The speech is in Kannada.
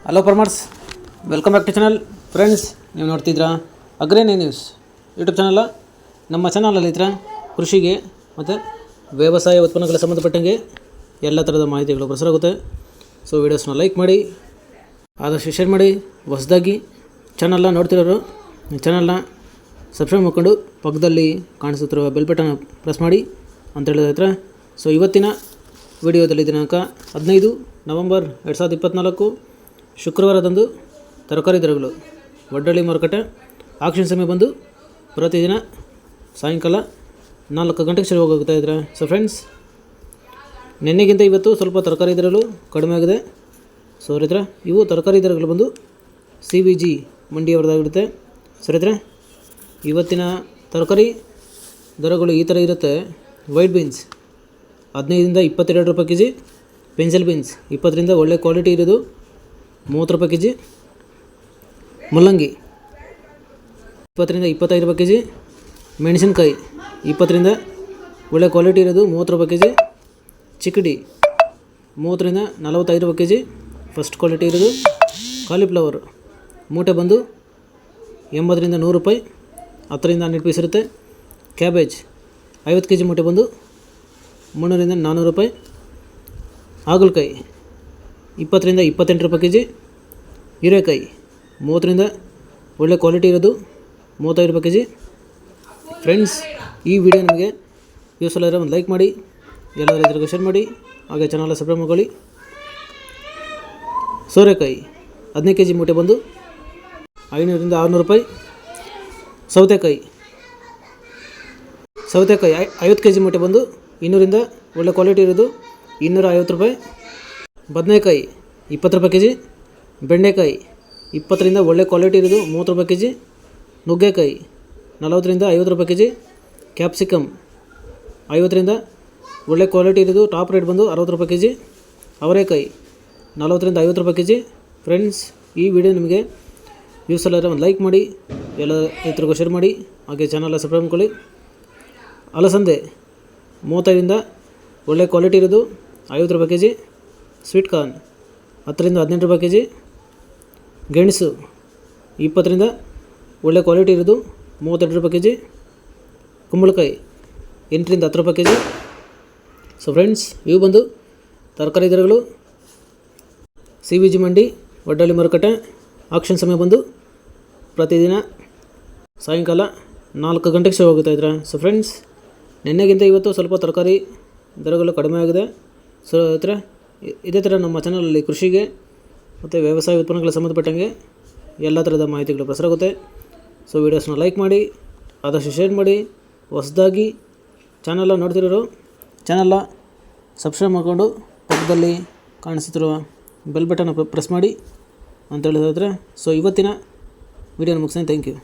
Hello farmers, welcome back to channel. Friends, ನೀವು ನೋಡ್ತಿದ್ರಾ ಅಗ್ರೇನಿ ನ್ಯೂಸ್ ಯೂಟ್ಯೂಬ್ ಚಾನಲ್. ನಮ್ಮ ಚಾನಲಲ್ಲಿ ಕೃಷಿಗೆ ಮತ್ತು ವ್ಯವಸಾಯ ಉತ್ಪನ್ನಗಳ ಸಂಬಂಧಪಟ್ಟಂಗೆ ಎಲ್ಲ ಥರದ ಮಾಹಿತಿಗಳು ಪ್ರಸಾರವಾಗುತ್ತೆ. ಸೊ ವೀಡಿಯೋಸ್ನ ಲೈಕ್ ಮಾಡಿ, ಆದಷ್ಟು ಶೇರ್ ಮಾಡಿ. ಹೊಸದಾಗಿ ಚಾನಲ್ನ ನೋಡ್ತಿರೋರು ಚಾನಲ್ನ ಸಬ್ಸ್ಕ್ರೈಬ್ ಮಾಡ್ಕೊಂಡು ಪಕ್ಕದಲ್ಲಿ ಕಾಣಿಸುತ್ತಿರುವ ಬೆಲ್ ಬಟನ್ ಪ್ರೆಸ್ ಮಾಡಿ ಅಂತ ಹೇಳಿದ್ರೆ. ಸೊ ಇವತ್ತಿನ ವಿಡಿಯೋದಲ್ಲಿ ದಿನಾಂಕ 15 ನವೆಂಬರ್ 2024 ಶುಕ್ರವಾರದಂದು ತರಕಾರಿ ದರಗಳು ವಡ್ಡಳ್ಳಿ ಮಾರುಕಟ್ಟೆ ಆಕ್ಷನ್ ಸಮಯ ಬಂದು ಪ್ರತಿದಿನ ಸಾಯಂಕಾಲ 4 ಗಂಟೆಗೆ ಶುರುವಾಗುತ್ತಾ ಇದ್ದಾರೆ. ಸೊ ಫ್ರೆಂಡ್ಸ್, ನಿನ್ನೆಗಿಂತ ಇವತ್ತು ಸ್ವಲ್ಪ ತರಕಾರಿ ದರಗಳು ಕಡಿಮೆ ಆಗಿದೆ. ಸೊ ರೈತರ ಇವು ತರಕಾರಿ ದರಗಳು ಬಂದು CVG ಮಂಡಿಯವರದಾಗಿರುತ್ತೆ. ಸೊ ರೈತರ ಇವತ್ತಿನ ತರಕಾರಿ ದರಗಳು ಈ ಥರ ಇರುತ್ತೆ. ವೈಟ್ ಬೀನ್ಸ್ 15ರಿಂದ 22 ರೂಪಾಯಿ ಕೆ ಜಿ, ಪೆನ್ಸಿಲ್ ಬೀನ್ಸ್ 20ರಿಂದ ಒಳ್ಳೆ ಕ್ವಾಲಿಟಿ ಇರೋದು 30 ರೂಪಾಯಿ ಕೆ ಜಿ, ಮುಲ್ಲಂಗಿ 20ರಿಂದ 25 ರೂಪಾಯಿ ಕೆ ಜಿ, ಮೆಣಸಿನ್ಕಾಯಿ 20ರಿಂದ ಒಳ್ಳೆ ಕ್ವಾಲಿಟಿ ಇರೋದು 30 ರೂಪಾಯಿ ಕೆ ಜಿ, ಚಿಕ್ಕಡಿ 30ರಿಂದ 45 ರೂಪಾಯಿ ಕೆ ಜಿ ಫಸ್ಟ್ ಕ್ವಾಲಿಟಿ ಇರೋದು, ಕಾಲಿಫ್ಲವರ್ ಮೂಟೆ ಬಂದು 80ರಿಂದ 100 ರೂಪಾಯಿ, 10ರಿಂದ 12 ಪೀಸ್ ಇರುತ್ತೆ, ಕ್ಯಾಬೇಜ್ 50 ಕೆ ಜಿ ಮೂಟೆ ಬಂದು 300ರಿಂದ 400 ರೂಪಾಯಿ, ಹಾಗಲಕಾಯಿ 20ರಿಂದ 28 ರೂಪಾಯಿ ಕೆ ಜಿ, ಹೀರೆಕಾಯಿ 30ರಿಂದ ಒಳ್ಳೆ ಕ್ವಾಲಿಟಿ ಇರೋದು 35 ರೂಪಾಯಿ ಕೆ ಜಿ. ಫ್ರೆಂಡ್ಸ್, ಈ ವಿಡಿಯೋ ನಿಮಗೆ ಯೂಸ್ಫುಲ್ ಆದರೆ ಒಂದು ಲೈಕ್ ಮಾಡಿ, ಎಲ್ಲ ರೈತರಿಗೂ ಶೇರ್ ಮಾಡಿ, ಹಾಗೆ ಚಾನಲ್ ಸಬ್ಸ್ಕ್ರೈಬ್ ಮಾಡ್ಕೊಳ್ಳಿ. ಸೋರೆಕಾಯಿ 15 ಕೆ ಜಿ ಮೂಟೆ ಬಂದು 500ರಿಂದ 600 ರೂಪಾಯಿ, ಸೌತೆಕಾಯಿ 50 ಕೆ ಜಿ ಮೂಟೆ ಬಂದು 200ರಿಂದ ಒಳ್ಳೆ ಕ್ವಾಲಿಟಿ ಇರೋದು 250 ರೂಪಾಯಿ, ಬದನೆಕಾಯಿ 20 ರೂಪಾಯಿ ಕೆ ಜಿ, ಬೆಂಡೆಕಾಯಿ 20ರಿಂದ ಒಳ್ಳೆ ಕ್ವಾಲಿಟಿ ಇರೋದು 30 ರೂಪಾಯಿ ಕೆ ಜಿ, ನುಗ್ಗೆಕಾಯಿ 40ರಿಂದ 50 ರೂಪಾಯಿ ಕೆ ಜಿ, ಕ್ಯಾಪ್ಸಿಕಮ್ 50ರಿಂದ ಒಳ್ಳೆ ಕ್ವಾಲಿಟಿ ಇರೋದು ಟಾಪ್ ರೇಟ್ ಬಂದು 60 ರೂಪಾಯಿ ಕೆ ಜಿ, ಅವರೆಕಾಯಿ 40ರಿಂದ 50 ರೂಪಾಯಿ ಕೆ ಜಿ. ಫ್ರೆಂಡ್ಸ್, ಈ ವಿಡಿಯೋ ನಿಮಗೆ ಯೂಸ್ಫುಲ್ ಆದರೆ ಒಂದು ಲೈಕ್ ಮಾಡಿ, ಎಲ್ಲ ರೈತರಿಗೂ ಶೇರ್ ಮಾಡಿ, ಹಾಗೆ ಚಾನಲ್ ಸಬ್ಸ್ಕ್ರೈಬ್ ಮಾಡ್ಕೊಳ್ಳಿ. ಅಲಸಂದೆ 35ರಿಂದ ಒಳ್ಳೆ ಕ್ವಾಲಿಟಿ ಇರೋದು 50 ರೂಪಾಯಿ ಕೆ ಜಿ, ಸ್ವೀಟ್ ಕಾರ್ನ್ 10ರಿಂದ 18 ರೂಪಾಯಿ ಕೆ ಜಿ, ಗೆಣಸು 20ರಿಂದ ಒಳ್ಳೆ ಕ್ವಾಲಿಟಿ ಇರೋದು 32 ರೂಪಾಯಿ ಕೆ ಜಿ, ಕುಂಬಳಕಾಯಿ 8ರಿಂದ 10 ರೂಪಾಯಿ ಕೆ ಜಿ. ಸೊ ಫ್ರೆಂಡ್ಸ್, ಇವು ಬಂದು ತರಕಾರಿ ದರಗಳು CVG ಮಂಡಿ ವಡ್ಡಳ್ಳಿ ಮಾರುಕಟ್ಟೆ ಆಕ್ಷನ್ ಸಮಯ ಬಂದು ಪ್ರತಿದಿನ ಸಾಯಂಕಾಲ 4 ಗಂಟೆಗೆ ಶುರುವಾಗುತ್ತಾ ಇದ್ದಾರೆ. ಸೊ ಫ್ರೆಂಡ್ಸ್, ನಿನ್ನೆಗಿಂತ ಇವತ್ತು ಸ್ವಲ್ಪ ತರಕಾರಿ ದರಗಳು ಕಡಿಮೆ ಆಗಿದೆ. ಸೊ ಇದೇ ಥರ ನಮ್ಮ ಚಾನಲಲ್ಲಿ ಕೃಷಿಗೆ ಮತ್ತು ವ್ಯವಸಾಯ ಉತ್ಪನ್ನಗಳ ಸಂಬಂಧಪಟ್ಟಂಗೆ ಎಲ್ಲ ಥರದ ಮಾಹಿತಿಗಳು ಪ್ರಸಾರವಾಗುತ್ತೆ. ಸೊ ವೀಡಿಯೋಸ್ನ ಲೈಕ್ ಮಾಡಿ, ಆದಷ್ಟು ಶೇರ್ ಮಾಡಿ. ಹೊಸದಾಗಿ ಚಾನಲ್ನ ನೋಡ್ತಿರೋರು ಚಾನಲ್ನ ಸಬ್ಸ್ಕ್ರೈಬ್ ಮಾಡಿಕೊಂಡು ಪಕ್ಕದಲ್ಲಿ ಕಾಣಿಸುತ್ತಿರುವ ಬೆಲ್ ಬಟನ್ ಪ್ರೆಸ್ ಮಾಡಿ ಅಂತ ಹೇಳಿದ್ರೆ. ಸೊ ಇವತ್ತಿನ ವಿಡಿಯೋನ ಮುಗಿಸ್ತೀನಿ. Thank you.